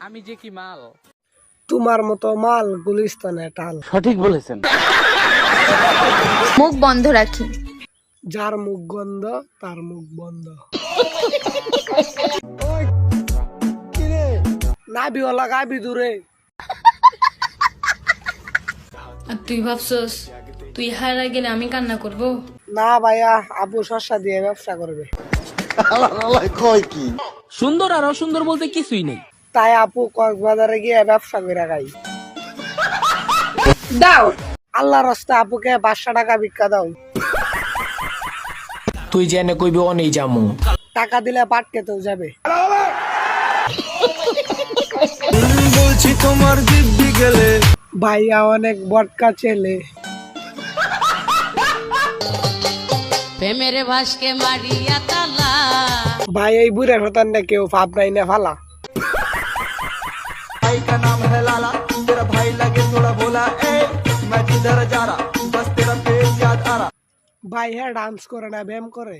আমি যে কি মাল। তোমার মতো মাল গুলিস্তানে টাল। সঠিক বলেছেন। মুখ বন্ধ রাখি। যার মুখ গন্ধ তার মুখ বন্ধ। নাবিওয়ালা গাবি দূরে। আর তুই ভাবছস তুই হারা গেলে আমি কান্না করব? না ভাইয়া, আপু শসা দিয়ে ব্যবসা করবে। সুন্দর আর অসুন্দর বলতে কিছুই নেই। তাই আপু কক্সবাজারে গিয়ে ব্যবসা করে খাই। দাও। আল্লাহর রাস্তায় আপুকে 500 টাকা ভিক্ষা দাও। তুই জেনে কইবি অনেই যামু। টাকা দিলে পাট খেতেও যাবে। বলছি তোমার দিব্যি গেলে ভাইয়া অনেক বটকা ছেলে। প্রেমের ভাসকে মারিয়া তালা। ভাই এই বুড়ে হতান না কেউ ফাপ নাই না ফালা। भाई का नाम है लाला, तेरा भाई लगे थोड़ा भोला, ए मैं जिधर जा रहा बस तेरा फेस याद आ रहा। ভাই হ্যাঁ ডান্স করে না ব্যায়াম করে।